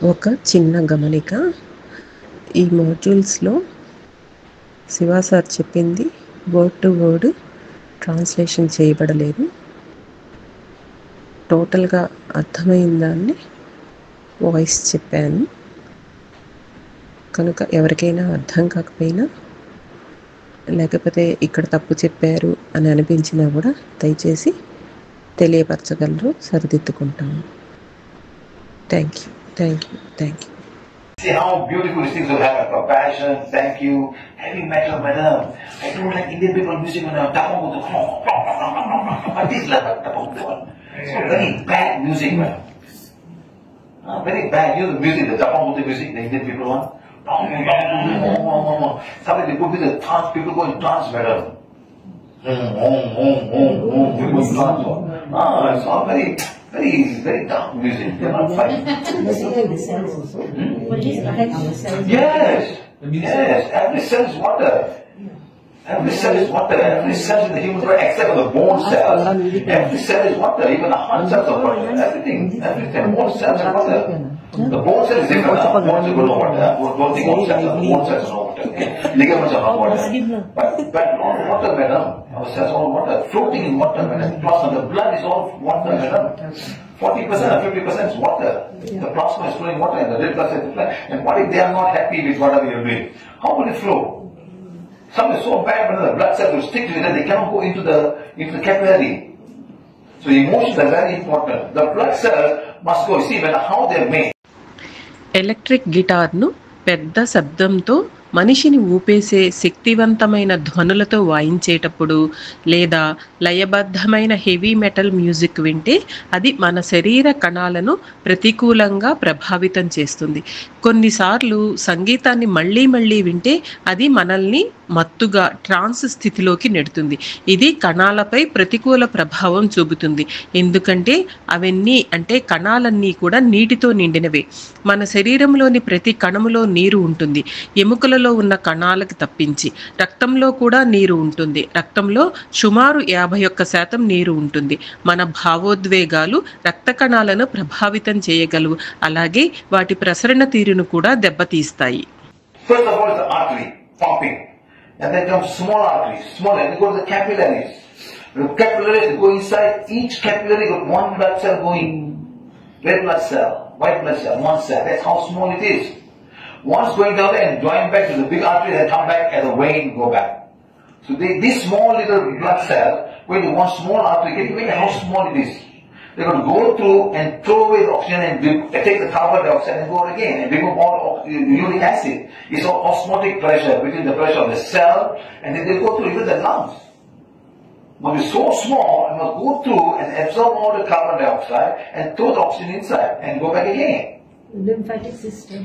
ఒక చిన్న గమనిక, ఈ మాడ్యూల్స్లో శివ సార్ చెప్పింది వర్డ్ టు వర్డ్ ట్రాన్స్లేషన్ చేయబడలేదు. టోటల్గా అర్థమైన దాన్ని వాయిస్ చెప్పాను. కనుక ఎవరికైనా అర్థం కాకపోయినా, లేకపోతే ఇక్కడ తప్పు చెప్పారు అని అనిపించినా కూడా దయచేసి తెలియపరచగలరు, సరిదిద్దుకుంటాము. Thank you, thank you, thank you. See how beautiful these things will happen. Compassion, thank you, heavy metal, madam. I don't like Indian people music when I'm talking about the but this level, so very bad music, madam. Very bad. You know the music, the Tapamuti music, the Indian people want. Sometimes they put in the trance, people go in trance, madam. People go in trance. It's all very dark music. They're not fighting. Yes. Every cell is water. Every cell is water. Every cell in the human body, except for the bone cells. Every cell is water. Even the heart cells are water. Everything. All cells are water. The bone cell is different. Bone cells are no water. Don't think all cells are. Bone cells are no water. Ligaments are not water. But all water, madam. Our cells are all water. Floating in water, madam. Plasma. The blood is all water, madam. 40% or 50% is water. The plasma is flowing water and the red blood cells is flowing. And what if they are not happy with whatever you are doing? How will it flow? Some is so bad when the blood cells will stick to it that they cannot go into the capillary. So emotions are very important. The blood cell must go. See how they are made. Electric గిటార్ను పెద్ద శబ్దంతో మనిషిని ఊపేసే శక్తివంతమైన ధ్వనులతో వాయించేటప్పుడు లేదా లయబద్ధమైన heavy metal music వింటే అది మన శరీర కణాలను ప్రతికూలంగా ప్రభావితం చేస్తుంది. కొన్నిసార్లు సంగీతాన్ని మళ్ళీ మళ్ళీ వింటే అది మనల్ని మత్తుగా ట్రాన్స్ స్థితిలోకి నెడుతుంది. ఇది కణాలపై ప్రతికూల ప్రభావం చూపుతుంది. ఎందుకంటే అవన్నీ అంటే కణాలన్నీ కూడా నీటితో నిండినవే. మన శరీరంలోని ప్రతి కణములో నీరు ఉంటుంది, ఎముకలలో ఉన్న కణాలకు తప్పించి. రక్తంలో కూడా నీరు ఉంటుంది. రక్తంలో సుమారు 51% నీరు ఉంటుంది. మన భావోద్వేగాలు రక్త కణాలను ప్రభావితం చేయగలవు, అలాగే వాటి ప్రసరణ తీరును కూడా దెబ్బతీస్తాయి. First of all, the artery pumping, and then comes small arteries, small, and then go to the capillaries. The capillaries go inside. Each capillary got one blood cell going, red blood cell, white blood cell, one cell. That's how small it is. Once going down there and join back to the big artery, then come back as a vein, go back. So this small little blood cell going to one small artery. Can you imagine how small it is? They're going to go through and throw away the oxygen and take the carbon dioxide and go again and remove all uric acid. It's all osmotic pressure between the pressure of the cell, and then they go through even the lungs. But it's so small, it must go through and absorb all the carbon dioxide and throw the oxygen inside and go back again. Lymphatic system.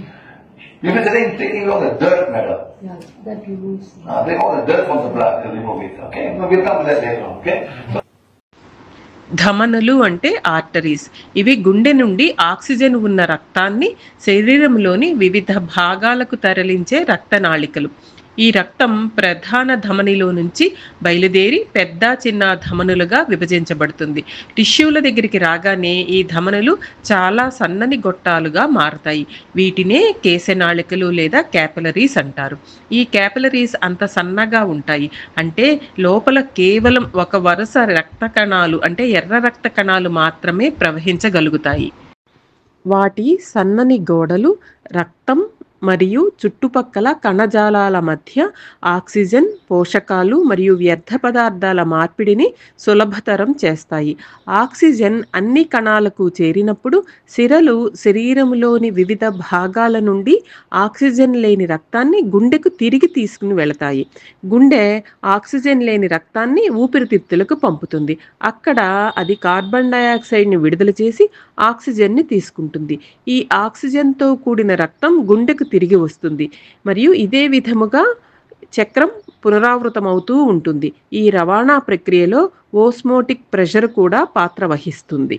Lymphatic taking all the dirt matter. Yeah, that removes. Take all the dirt from the blood and remove it. Okay, we'll come to that later. Okay. ధమనులు అంటే arteries. ఇవి గుండె నుండి oxygen ఉన్న రక్తాన్ని శరీరంలోని వివిధ భాగాలకు తరలించే రక్తనాళికలు. ఈ రక్తం ప్రధాన ధమనిలో నుంచి బయలుదేరి పెద్ద చిన్న ధమనులుగా విభజించబడుతుంది. టిష్యూల దగ్గరికి రాగానే ఈ ధమనులు చాలా సన్నని గొట్టాలుగా మారతాయి. వీటినే కేశనాళికలు లేదా క్యాపిలరీస్ అంటారు. ఈ క్యాపిలరీస్ అంత సన్నగా ఉంటాయి అంటే లోపల కేవలం ఒక వరుస రక్త కణాలు అంటే ఎర్ర రక్త కణాలు మాత్రమే ప్రవహించగలుగుతాయి. వాటి సన్నని గోడలు రక్తం మరియు చుట్టుపక్కల కణజాలాల మధ్య ఆక్సిజన్, పోషకాలు మరియు వ్యర్థ పదార్థాల మార్పిడిని సులభతరం చేస్తాయి. ఆక్సిజన్ అన్ని కణాలకు చేరినప్పుడు సిరలు శరీరంలోని వివిధ భాగాల నుండి ఆక్సిజన్ లేని రక్తాన్ని గుండెకు తిరిగి తీసుకుని వెళతాయి. గుండె ఆక్సిజన్ లేని రక్తాన్ని ఊపిరితిత్తులకు పంపుతుంది. అక్కడ అది కార్బన్ డయాక్సైడ్ని విడుదల చేసి ఆక్సిజన్ని తీసుకుంటుంది. ఈ ఆక్సిజన్తో కూడిన రక్తం గుండెకు తిరిగి వస్తుంది మరియు ఇదే విధముగా చక్రం పునరావృతమవుతూ ఉంటుంది. ఈ రవాణా ప్రక్రియలో ఓస్మోటిక్ ప్రెషర్ కూడా పాత్ర వహిస్తుంది.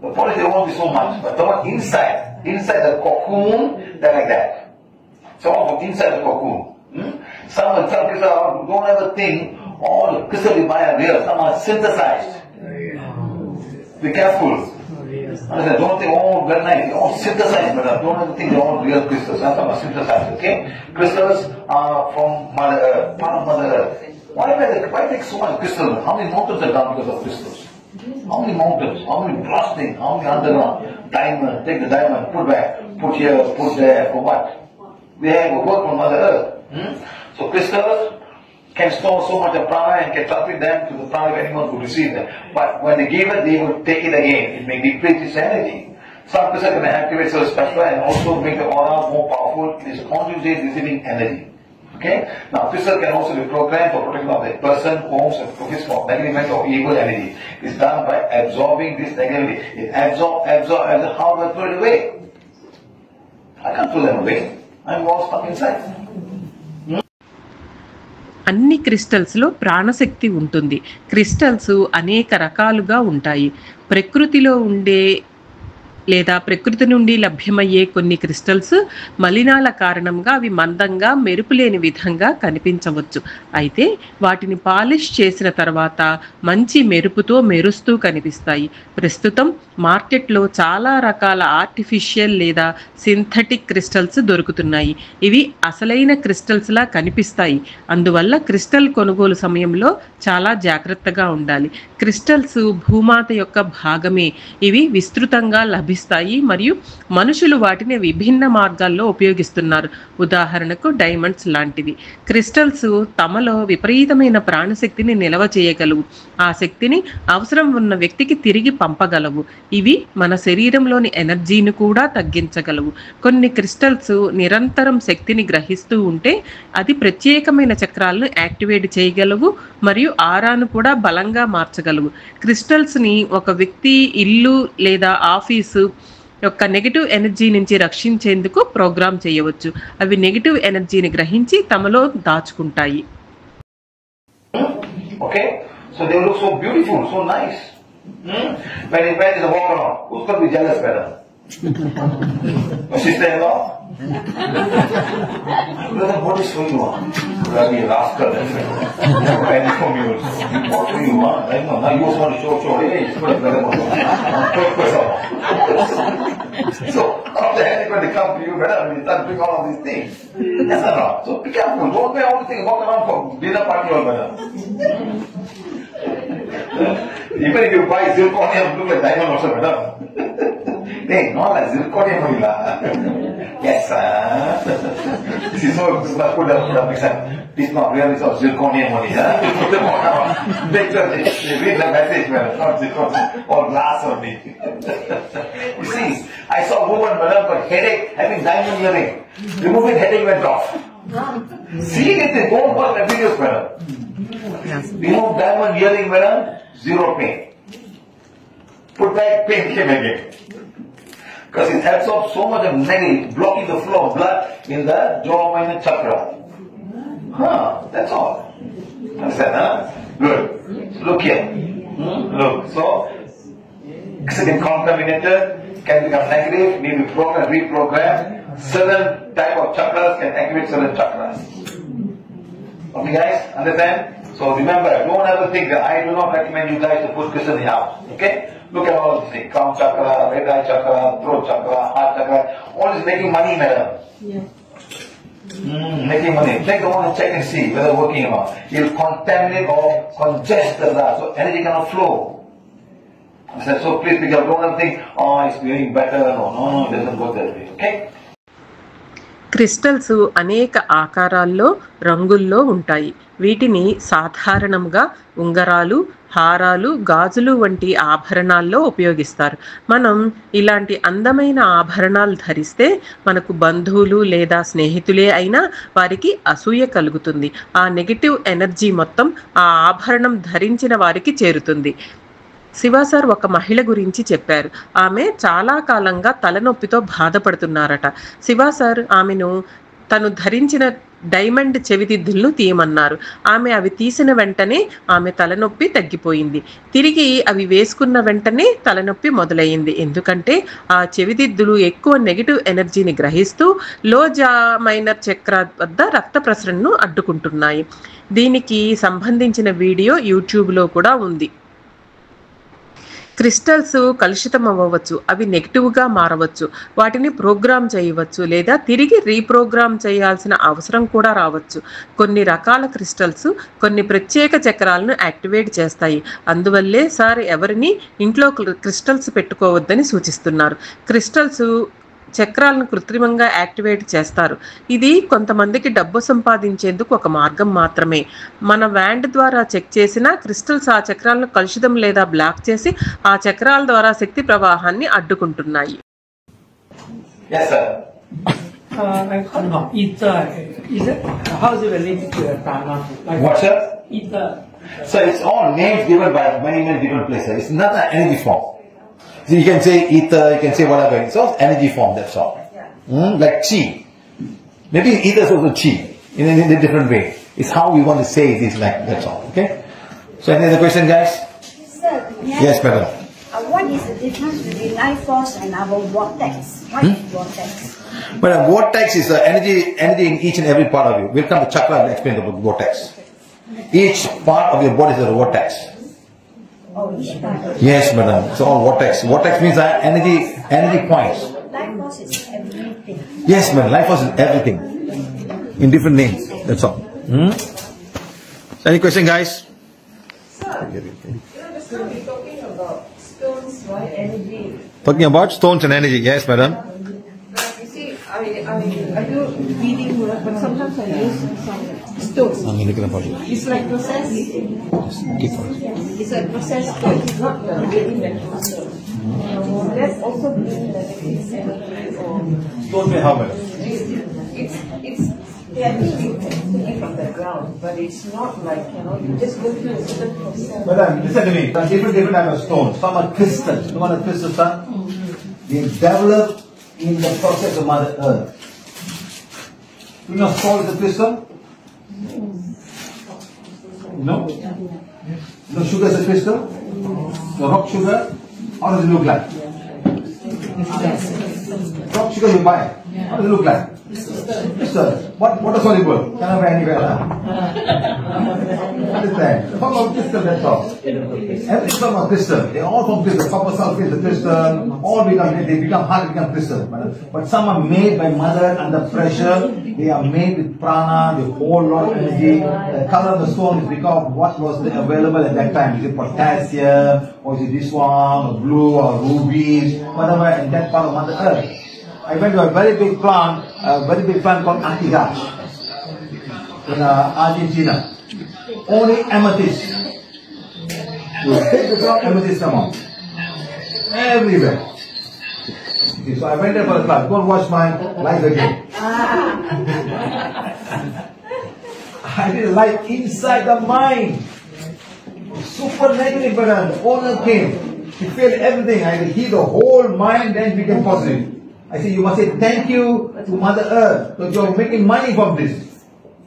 The polish they won't be so much, but the one inside inside the cocoon, they're like that. Some from inside the cocoon. Some crystals, don't ever think all the crystals you buy are real. Some are synthesized. Be careful. Don't think all very nice. All synthesized, but don't ever think they're all real crystals. Some are synthesized. Okay? Crystals are from Mother Earth, part of Mother Earth. Why take so much crystals? How many mountains are down because of crystals? How many mountains? How many blasting? How many underground? Diamond, take the diamond, put back, put here, put there, for what? They have a work from Mother Earth. So crystals can store so much of prana and can transmit them to the prana of anyone who receives them. But when they give it, they will take it again. It may deplete its energy. Some crystals can activate so special and also make the aura more powerful. It is conjugate receiving energy. Okay? Now, crystal can also be programmed for protection of the person, homes, and focus for negative or evil energy. It's done by absorbing this negativity. It absorbs, how do I throw it away? I can't throw them away. I'm all stuck inside. అన్ని క్రిస్టల్స్లో ప్రాణశక్తి ఉంటుంది. Crystals అనేక రకాలుగా ఉంటాయి. ప్రకృతిలో ఉండే లేదా ప్రకృతి నుండి లభ్యమయ్యే కొన్ని క్రిస్టల్స్ మలినాల కారణంగా అవి మందంగా మెరుపులేని విధంగా కనిపించవచ్చు. అయితే వాటిని పాలిష్ చేసిన తర్వాత మంచి మెరుపుతో మెరుస్తూ కనిపిస్తాయి. ప్రస్తుతం మార్కెట్లో చాలా రకాల ఆర్టిఫిషియల్ లేదా సింథటిక్ క్రిస్టల్స్ దొరుకుతున్నాయి. ఇవి అసలైన క్రిస్టల్స్లా కనిపిస్తాయి. అందువల్ల క్రిస్టల్ కొనుగోలు సమయంలో చాలా జాగ్రత్తగా ఉండాలి. క్రిస్టల్స్ భూమాత యొక్క భాగమే. ఇవి విస్తృతంగా లభిస్తాయి మరియు మనుషులు వాటిని విభిన్న మార్గాల్లో ఉపయోగిస్తున్నారు. ఉదాహరణకు డైమండ్స్ లాంటివి. క్రిస్టల్స్ తమలో విపరీతమైన ప్రాణశక్తిని నిల్వ చేయగలవు. ఆ శక్తిని అవసరం ఉన్న వ్యక్తికి తిరిగి పంపగలవు. ఇవి మన శరీరంలోని ఎనర్జీని కూడా తగ్గించగలవు. కొన్ని క్రిస్టల్స్ నిరంతరం శక్తిని గ్రహిస్తూ ఉంటే అది ప్రత్యేకమైన చక్రాలను యాక్టివేట్ చేయగలవు మరియు ఆరాను కూడా బలంగా మార్చగలవు. క్రిస్టల్స్ని ఒక వ్యక్తి ఇల్లు లేదా ఆఫీసు యొక్క నెగిటివ్ ఎనర్జీ నుంచి రక్షించేందుకు ప్రోగ్రామ్ చేయవచ్చు. అవి నెగిటివ్ ఎనర్జీని గ్రహించి తమలో దాచుకుంటాయి. Okay, so they look so beautiful, so nice. When they walk around, who's going to be jealous better? My sister-in-law? Brother, what is for you? You are a rascal. Penny from you. What do you want? I know. Now you also want to show. Hey, it's good. So, after that, when they come to you, brother, you start doing all of these things. Yes or not? So, be careful. Don't wear all the things. Walk around for dinner party or brother. Even if you buy zirconium, look like diamond also, brother. Hey, not like zirconium only lah. Yes, sir. This is so put up next time. This is not real, it's all zirconium only. Put them on now. They read the message, man. Not zirconium. Or glass only. You see, I saw a woman, madam, got headache, having diamond earring. Removing headache went off. Seeing it, they don't watch the videos, madam. Remove diamond earring, madam, zero pain. Put back, pain came again. Because it absorbs so much of negative, blocking the flow of blood in the jaw minor chakra. That's all. Understand, huh? Good. Look here. Look. So, it's been contaminated, can become negative, need to program, reprogram. Certain type of chakras can activate certain chakras. Okay, guys? Understand? So remember, don't ever think that I do not recommend you guys to put crystal in the house. Okay? Look at all these things. Crown chakra, red eye chakra, throat chakra, heart chakra. All is making money, madam. Yeah. Making money. Take the one and check and see whether working or not. It will contaminate or congest the blood. So energy cannot flow. So please be careful. Don't ever think, oh, it's doing better. No, it doesn't work that way. Okay? Crystals అనేక ఆకారాల్లో రంగుల్లో ఉంటాయి. వీటిని సాధారణంగా ఉంగరాలు, హారాలు, గాజులు వంటి ఆభరణాల్లో ఉపయోగిస్తారు. మనం ఇలాంటి అందమైన ఆభరణాలు ధరిస్తే మనకు బంధువులు లేదా స్నేహితులే అయినా వారికి అసూయ కలుగుతుంది. ఆ నెగిటివ్ ఎనర్జీ మొత్తం ఆ ఆభరణం ధరించిన వారికి చేరుతుంది. శివ సార్ ఒక మహిళ గురించి చెప్పారు. ఆమె చాలా కాలంగా తలనొప్పితో బాధపడుతున్నారట. శివ సార్ ఆమెను తను ధరించిన డైమండ్ చెవిదిద్దులను తీయమన్నారు. ఆమె అవి తీసిన వెంటనే ఆమె తలనొప్పి తగ్గిపోయింది. తిరిగి అవి వేసుకున్న వెంటనే తలనొప్పి మొదలయ్యింది. ఎందుకంటే ఆ చెవిదిద్దులు ఎక్కువ నెగిటివ్ ఎనర్జీని గ్రహిస్తూ లోజా మైనర్ చక్ర వద్ద రక్త ప్రసరణను అడ్డుకుంటున్నాయి. దీనికి సంబంధించిన వీడియో యూట్యూబ్లో కూడా ఉంది. క్రిస్టల్స్ కలుషితం అవ్వవచ్చు, అవి నెగిటివ్గా మారవచ్చు, వాటిని ప్రోగ్రామ్ చేయవచ్చు లేదా తిరిగి రీప్రోగ్రామ్ చేయాల్సిన అవసరం కూడా రావచ్చు. కొన్ని రకాల క్రిస్టల్స్ కొన్ని ప్రత్యేక చక్రాలను యాక్టివేట్ చేస్తాయి. అందువల్లే సార్ ఎవరిని ఇంట్లో క్రిస్టల్స్ పెట్టుకోవద్దని సూచిస్తున్నారు. క్రిస్టల్స్ చక్రాలను కృత్రిమంగా యాక్టివేట్ చేస్తారు. ఇది కొంతమందికి డబ్బు సంపాదించేందుకు ఒక మార్గం మాత్రమే. మన వ్యాండ్ ద్వారా చెక్ చేసిన క్రిస్టల్స్ ఆ చక్రాలను కలుషితం లేదా బ్లాక్ చేసి ఆ చక్రాల ద్వారా శక్తి ప్రవాహాన్ని అడ్డుకుంటున్నాయి. Yes, sir. Ether, is it? How is it related to the prana? What, sir? Ether. So it's all names given by many different places. It's not an energy form. So you can say ether, you can say whatever. It's all energy form, that's all. Like chi. Maybe ether is also chi in a different way. It's how we want to say this, like that's all. Okay? So any other question, guys? Sir, Yes, madam. what is the difference between life force and our vortex? What is vortex? But a vortex is energy in each and every part of you. We'll come to chakra and explain about vortex. Each part of your body is a vortex. Oh, each part. Yes, madam. It's all vortex. Vortex means energy points. Life force is everything. Yes, madam. Life force is everything. In different names. That's all. Any question, guys? Stones, right? Energy. Talking about stones and energy. Yes, madam. You see, I do reading work, but sometimes I use some stones. It's like processed. It's like processed stone. It's not the reading that stone. That's also being the negative energy or Stone may how madam? it's they are taking from the ground, but it's not like, you just go through a certain process. Madam, listen to me. There are different types of stones. Some are crystals. You know what a crystal are? They develop in the process of Mother Earth. You know salt is a crystal? No? You know sugar is a crystal? The rock sugar? How does it look like? Rock sugar you buy. How does it look like? Crystal. What is soluble? Cannot buy anywhere. Understand? Form of crystal, that's all. Every form of crystal. They all form crystal. Copper sulfate is a crystal. All become hard, become crystal. But some are made by mother under pressure. They are made with prana, the whole lot of energy. The color of the stone is because of what was available at that time. Is it potassium, or is it this one, or blue, or rubies, whatever in that part of Mother Earth. I went to a very big plant called Antigas in Argentina. Only amethyst. You take the ground, amethyst come out. Everywhere. Okay, so I went there for a class. Go and watch my life again. I did a life inside the mind. Super negative, but the owner came. He failed everything. I healed the whole mind, then became positive. I said, you must say thank you to Mother Earth, because you're making money from this.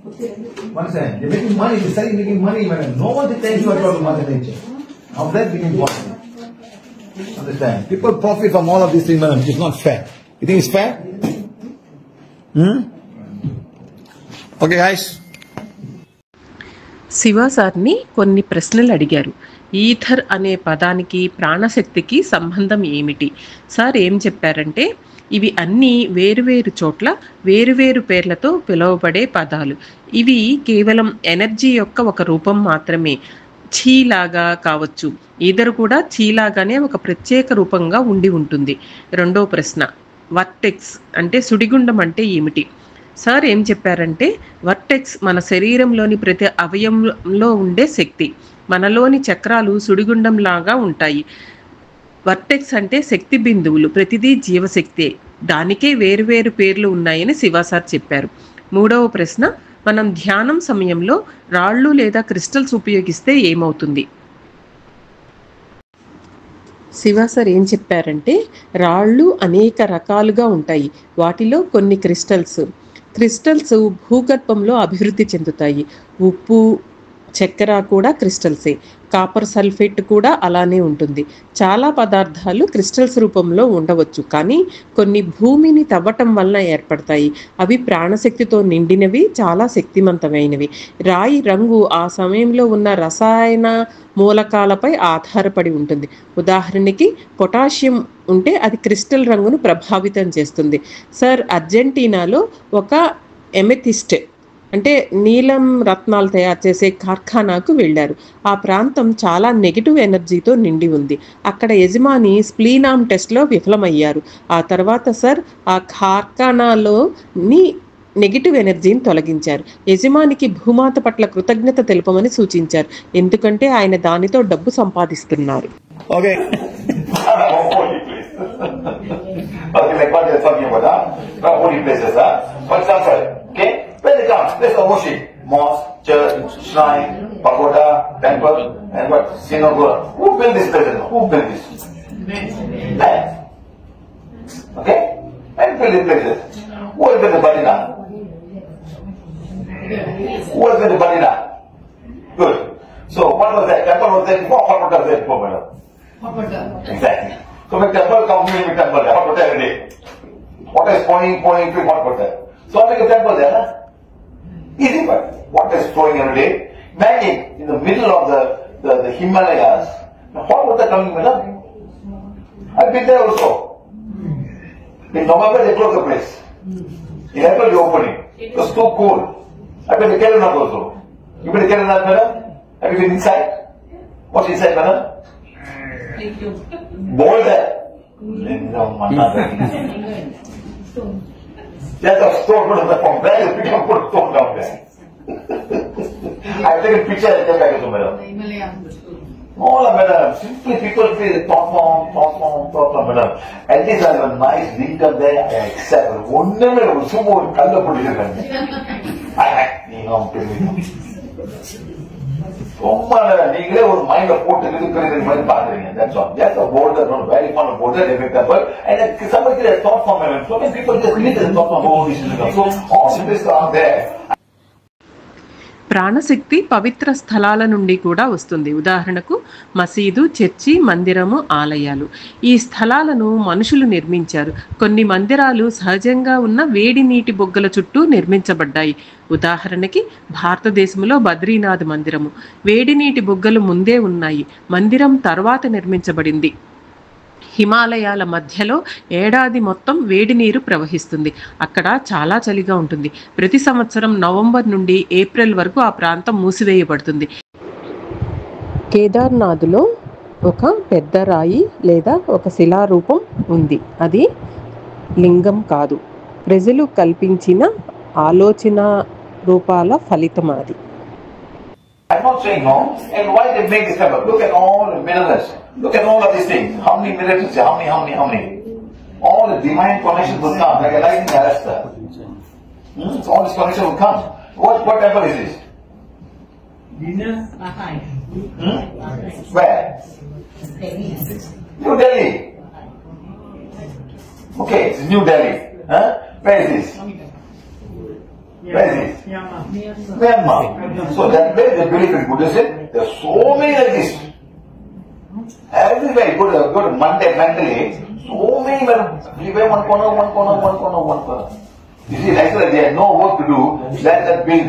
Understand? They're making money, they're starting making money, madam. No one said thank you at all to Mother Nature. Now that became possible. Understand? People profit from all of these things, madam. It's not fair. You think it's fair? Okay, guys. Shiva సార్ని కొన్ని ప్రశ్నలు అడిగారు. Ether అనే పదానికి ప్రాణశక్తికి సంబంధం ఏమిటి? Sir ఏం చెప్పారంటే, ఇవి అన్నీ వేరువేరు చోట్ల వేరువేరు పేర్లతో పిలువబడే పదాలు. ఇవి కేవలం ఎనర్జీ యొక్క ఒక రూపం మాత్రమే. ఛీలాగా కావచ్చు. ఈథర్ కూడా ఛీలాగానే ఒక ప్రత్యేక రూపంగా ఉండి ఉంటుంది. రెండో ప్రశ్న, వర్టెక్స్ అంటే సుడిగుండం అంటే ఏమిటి? సార్ ఏం చెప్పారంటే, వర్టెక్స్ మన శరీరంలోని ప్రతి అవయవంలో ఉండే శక్తి. మనలోని చక్రాలు సుడిగుండంలాగా ఉంటాయి. వర్టెక్స్ అంటే శక్తి బిందువులు, ప్రతిదీ జీవశక్తే. దానికే వేరువేరు పేర్లు ఉన్నాయని శివ సార్ చెప్పారు. మూడవ ప్రశ్న, మనం ధ్యానం సమయంలో రాళ్ళు లేదా క్రిస్టల్స్ ఉపయోగిస్తే ఏమవుతుంది? శివ సార్ ఏం చెప్పారంటే, రాళ్ళు అనేక రకాలుగా ఉంటాయి. వాటిలో కొన్ని క్రిస్టల్స్ క్రిస్టల్స్ భూగర్భంలో అభివృద్ధి చెందుతాయి. ఉప్పు, చక్కెర కూడా క్రిస్టల్సే. కాపర్ సల్ఫేట్ కూడా అలానే ఉంటుంది. చాలా పదార్థాలు క్రిస్టల్స్ రూపంలో ఉండవచ్చు, కానీ కొన్ని భూమిని తవ్వటం వలన ఏర్పడతాయి. అవి ప్రాణశక్తితో నిండినవి, చాలా శక్తివంతమైనవి. రాయి రంగు ఆ సమయంలో ఉన్న రసాయన మూలకాలపై ఆధారపడి ఉంటుంది. ఉదాహరణకి పొటాషియం ఉంటే అది క్రిస్టల్ రంగును ప్రభావితం చేస్తుంది. సర్ అర్జెంటీనాలో ఒక ఎమెథిస్ట్ అంటే నీలం రత్నాలు తయారు చేసే కార్ఖానాకు వెళ్ళారు. ఆ ప్రాంతం చాలా నెగిటివ్ ఎనర్జీతో నిండి ఉంది. అక్కడ యజమాని స్ప్లీనామ్ టెస్ట్లో విఫలమయ్యారు. ఆ తర్వాత సర్ ఆ కార్ఖానాలోని నెగిటివ్ ఎనర్జీని తొలగించారు. యజమానికి భూమాత పట్ల కృతజ్ఞత తెలుపమని సూచించారు, ఎందుకంటే ఆయన దానితో డబ్బు సంపాదిస్తున్నారు. Okay. Okay, like what you're talking about, huh? Holy places, huh? For example, okay, where they come? There's a worship. Mosque, church, shrine, pagoda, temple, and what? Synagogue. Who built this place? Who built this? Man. Okay? Man built these places. Who has built the Badina? Who has built the Badina? Good. So, what was that? Temple was there before, hot water was there before, madam? Hot water. Exactly. So when temple comes in with temple, hot water every day. Water is pouring to hot water. So I make a temple there, huh? Easy, but water is flowing every day. Imagine in the middle of the Himalayas, hot water coming, madam. I've been there also. In November they close the place. In April they open it. It was too cold. I've been to Kedarnath also. You been to Kedarnath, madam? Have you been inside? What's inside, madam? Boulder. Just a stone from where you pick up, put a stone down there. I've taken picture and take back to madam. All of madam, simply people feel top form, madam. At least I have a nice winter there, I accept. One never will sumo color put it in. நீங்களே ஒரு மைண்ட்ல போட்டு மாதிரி பாக்குறீங்க. That's all. Just a border, not very fun border, every temple, and somebody get a thought from him. So many people just leave the thought from all these things. So all this are there. ప్రాణశక్తి పవిత్ర స్థలాల నుండి కూడా వస్తుంది. ఉదాహరణకు మసీదు, church, మందిరము, ఆలయాలు. ఈ స్థలాలను మనుషులు నిర్మించారు. కొన్ని మందిరాలు సహజంగా ఉన్న వేడి నీటి బొగ్గల చుట్టూ నిర్మించబడ్డాయి. ఉదాహరణకి భారతదేశంలో బద్రీనాథ్ మందిరము. వేడి నీటి బొగ్గలు ముందే ఉన్నాయి, మందిరం తర్వాత నిర్మించబడింది. హిమాలయాల మధ్యలో ఏడాది మొత్తం వేడి నీరు ప్రవహిస్తుంది. అక్కడ చాలా చలిగా ఉంటుంది. ప్రతి సంవత్సరం నవంబర్ నుండి ఏప్రిల్ వరకు ఆ ప్రాంతం మూసివేయబడుతుంది. కేదార్నాథ్లో ఒక పెద్ద రాయి లేదా ఒక శిలారూపం ఉంది. అది లింగం కాదు, ప్రజలు కల్పించిన ఆలోచన రూపాల ఫలితం అది. I'm not saying no. And why they make this temple? Look at all the minerals. Look at all of these things. How many minerals? How many? All the divine connections will come, like a lightning arrestor. So all this connection will come. What temple is this? Where? New Delhi. Okay, it's New Delhi. Huh? Where is this? Where is this? Myanmar. So that place they believe in Buddhism. There are so many like this. Everywhere you go to mentally, so many everywhere one corner. You see, actually they have no work to do. Let that build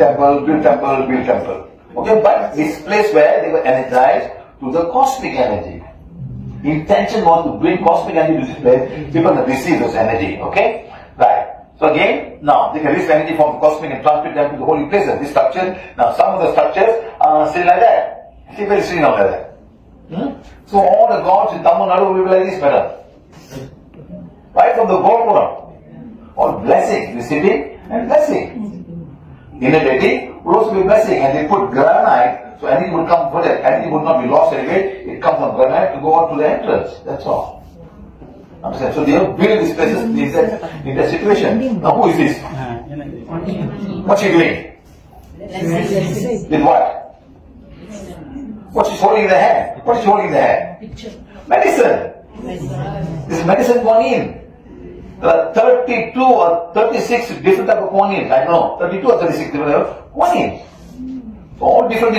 temple. Okay, but it's place where they were energized to the cosmic energy. Intention was to bring cosmic energy to this place. People can receive this energy. Okay, right. So again, now they can receive energy from the cosmic and transmit them to the holy places. This structure, now some of the structures are still like that. See, very still like that. So all the gods in Tamil Nadu will be like this, madam. Right from the Gopura. All blessing, receiving and blessing. Inner deity will also be blessing, and they put granite, so anything would come for that. Anything would not be lost anyway. It comes from granite to go out to the entrance. That's all. Understand? So they have built these places in that situation. Now who is this? What's she doing? With what? What she's holding in the hand? What is she holding in the hand? Medicine. This medicine going in. There are 32 or 36 different type of quanies. I know 32 or 36 different type of quanies. So all different.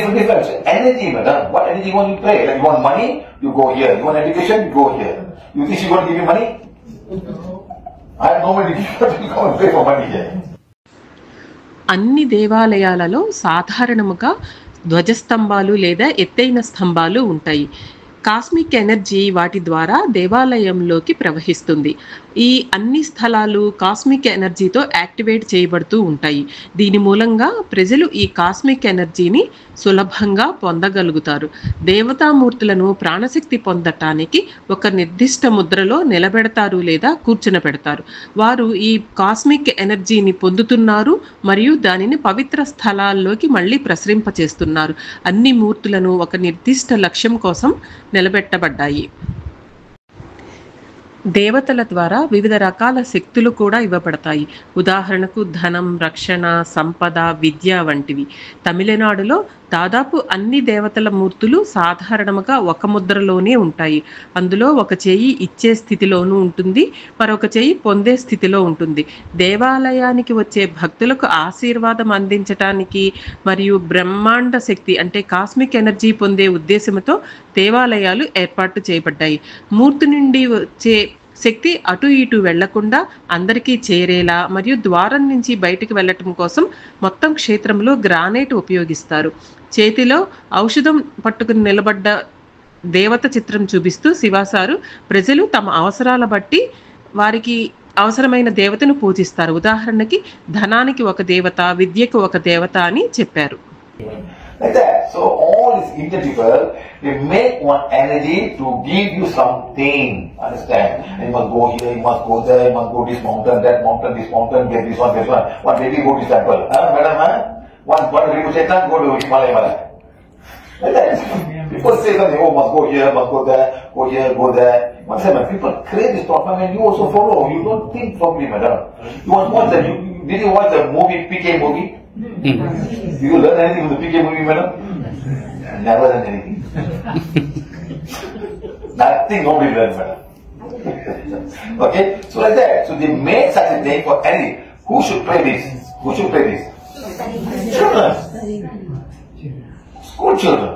Energy, madam. What energy you want to pray? Like you want money, you go here. You want education, you go here. You think she's going to give you money? I have no money. You go and pay for money here. అన్ని దేవాలయాలలో సాధారణముగా ధ్వజస్తంభాలు లేదా ఎత్తైన స్తంభాలు ఉంటాయి. Cosmic energy వాటి ద్వారా దేవాలయంలోకి ప్రవహిస్తుంది. ఈ అన్ని స్థలాలు కాస్మిక్ ఎనర్జీతో యాక్టివేట్ చేయబడుతూ ఉంటాయి. దీని మూలంగా ప్రజలు ఈ కాస్మిక్ ఎనర్జీని సులభంగా పొందగలుగుతారు. దేవతామూర్తులను ప్రాణశక్తి పొందటానికి ఒక నిర్దిష్ట ముద్రలో నిలబెడతారు లేదా కూర్చునబెడతారు. వారు ఈ కాస్మిక్ ఎనర్జీని పొందుతున్నారు మరియు దానిని పవిత్ర స్థలాల్లోకి మళ్ళీ ప్రసరింపచేస్తున్నారు. అన్ని మూర్తులను ఒక నిర్దిష్ట లక్ష్యం కోసం నిలబెట్టబడ్డాయి. దేవతల ద్వారా వివిధ రకాల శక్తులు కూడా ఇవ్వబడతాయి. ఉదాహరణకు ధనం, రక్షణ, సంపద, విద్య వంటివి. తమిళనాడులో దాదాపు అన్ని దేవతల మూర్తులు సాధారణంగా ఒక ముద్రలోనే ఉంటాయి. అందులో ఒక చేయి ఇచ్చే స్థితిలోనూ ఉంటుంది, మరొక చేయి పొందే స్థితిలో ఉంటుంది. దేవాలయానికి వచ్చే భక్తులకు ఆశీర్వాదం అందించటానికి మరియు బ్రహ్మాండ శక్తి అంటే కాస్మిక్ ఎనర్జీ పొందే ఉద్దేశంతో దేవాలయాలు ఏర్పాటు చేయబడ్డాయి. మూర్తి నుండి వచ్చే శక్తి అటు ఇటు వెళ్లకుండా అందరికీ చేరేలా మరియు ద్వారం నుంచి బయటికి వెళ్ళటం కోసం మొత్తం క్షేత్రంలో గ్రానైట్ ఉపయోగిస్తారు. చేతిలో ఔషధం పట్టుకుని నిలబడ్డ దేవత చిత్రం చూపిస్తూ శివాసారు ప్రజలు తమ అవసరాల బట్టి వారికి అవసరమైన దేవతను పూజిస్తారు. ఉదాహరణకి ధనానికి ఒక దేవత, విద్యకు ఒక దేవత అని చెప్పారు. Like that. So all these Indian people, they make one energy to give you something. Understand? And you must go here, you must go there, you must go this mountain, this mountain, get this one, get this one. One baby go to this temple. Madam, one baby go to Chetan, go to Himalaya. Like that. People say something, oh, must go here, must go there, go here, go there. Once again, people crave this program and you also follow. You don't think properly, madam. You want to watch that. Did you watch the movie, PK movie? Did you learn anything from the PK movie, madam? Never learned anything. Nothing, nobody learned, madam. Okay? So like that. So they made such a thing for anything. Who should play this? Who should play this? Children. School children.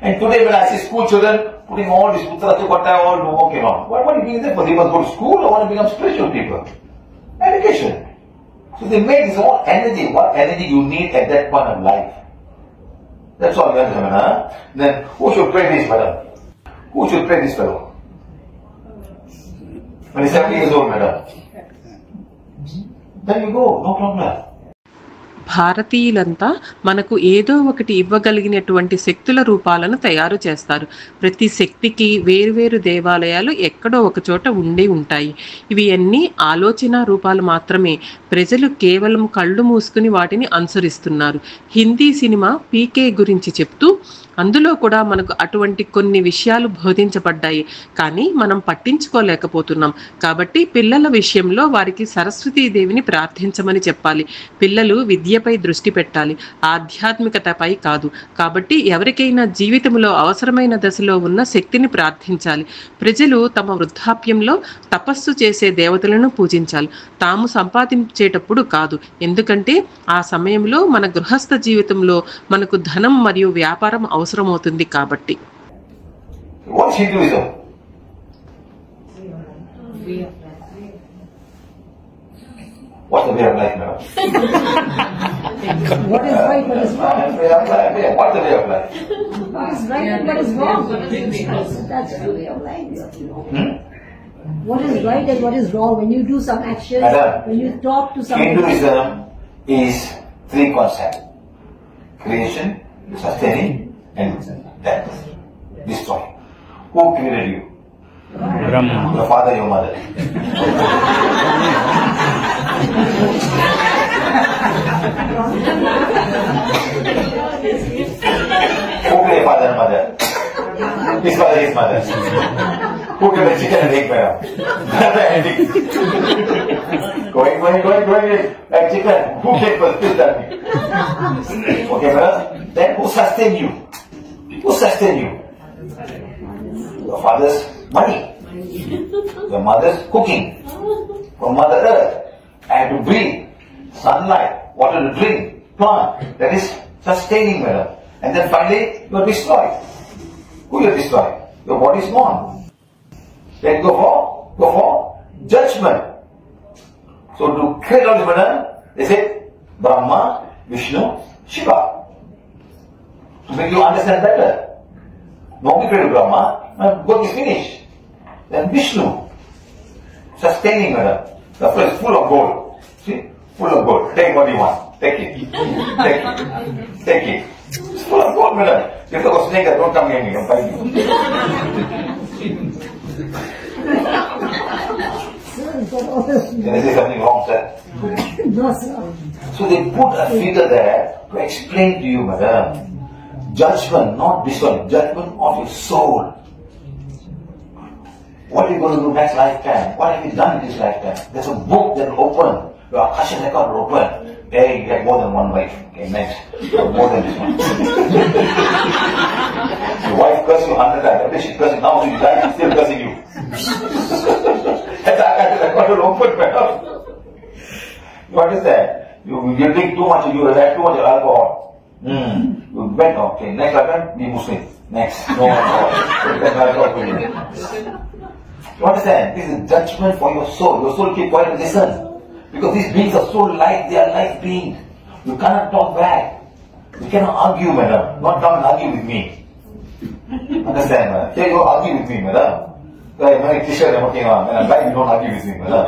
And today when I see school children putting all this Uttaratu Kotta, all okay, on. What are you doing there for? They must go to school or want to become spiritual people? Education. So they make this whole energy. What energy you need at that point of life? That's all you understand, huh? Then who should pray this, madam? Who should pray this fellow? When he's 70 years old, madam. There you go, no problem. భారతీయులంతా మనకు ఏదో ఒకటి ఇవ్వగలిగినటువంటి శక్తుల రూపాలను తయారు చేస్తారు. ప్రతి శక్తికి వేరువేరు దేవాలయాలు ఎక్కడో ఒక చోట ఉండి ఉంటాయి. ఇవి అన్ని ఆలోచన రూపాలు మాత్రమే. ప్రజలు కేవలం కళ్ళు మూసుకుని వాటిని అనుసరిస్తున్నారు. హిందీ సినిమా పీకే గురించి చెప్తూ అందులో కూడా మనకు అటువంటి కొన్ని విషయాలు బోధించబడ్డాయి, కానీ మనం పట్టించుకోలేకపోతున్నాం. కాబట్టి పిల్లల విషయంలో వారికి సరస్వతీదేవిని ప్రార్థించమని చెప్పాలి. పిల్లలు విద్యపై దృష్టి పెట్టాలి, ఆధ్యాత్మికతపై కాదు. కాబట్టి ఎవరికైనా జీవితంలో అవసరమైన దశలో ఉన్న శక్తిని ప్రార్థించాలి. ప్రజలు తమ వృద్ధాప్యంలో తపస్సు చేసే దేవతలను పూజించాలి, తాము సంపాదించేటప్పుడు కాదు. ఎందుకంటే ఆ సమయంలో మన గృహస్థ జీవితంలో మనకు ధనం మరియు వ్యాపారం అవసరమవుతుంది కాబట్టి. What's Hinduism? What's the way of life, madam? What is right, what is wrong? Way of life, yeah. What's the way of life? What is right and what is wrong? That's the way of life. What is right and what is wrong when you do some action, Madam, when you talk to somebody. Hinduism is three concepts: creation, sustaining, and death, destroy. Who created you? Brahma. Your father, your mother. Who created father and mother? His father, his mother. Who created chicken and egg, madam? Going. Like chicken. Who came first? Please tell me. Okay, madam? Then who sustained you? Who sustained you? Your father's money. Your mother's cooking. from Mother Earth. Air to breathe, sunlight, water to drink, plant. That is sustaining, madam. And then finally, you are destroyed. Who you are destroyed? Your body is gone. Then go for judgment. So to create all this, madam, they say Brahma, Vishnu, Shiva. To make you understand better. Nobody created Brahma, work is finished. Then Vishnu, sustaining, madam. The place full of gold. See? Full of gold. Take what you want. Take it. Take it. Take it. It's full of gold, madam. If there was a snake, don't come near me. I'm fighting you. Can I say something wrong, sir? No, sir. So they put a figure there to explain to you, madam. Judgment, not this one. Judgment of your soul. What are you going to do next lifetime? What have you done in this lifetime? There's a book that will open. Your Akasha record will open. Hey, you get more than one wife. Okay, next. You have more than this one. Your wife curses you 100 times. Every she's cursing. Now you die, she's still cursing you. And the Akasha record will open, madam. You understand? You drink too much, you have too much alcohol. You went, okay, next lifetime, be Muslim. Next. No more. You understand? This is judgment for your soul. Your soul keep quiet and listen. Because these beings are so light, they are light beings. You cannot talk back. You cannot argue, madam. Not come and argue with me. Understand, madam? Here you argue with me, madam. My t-shirt I'm working on. When I'm light, you don't argue with me, madam.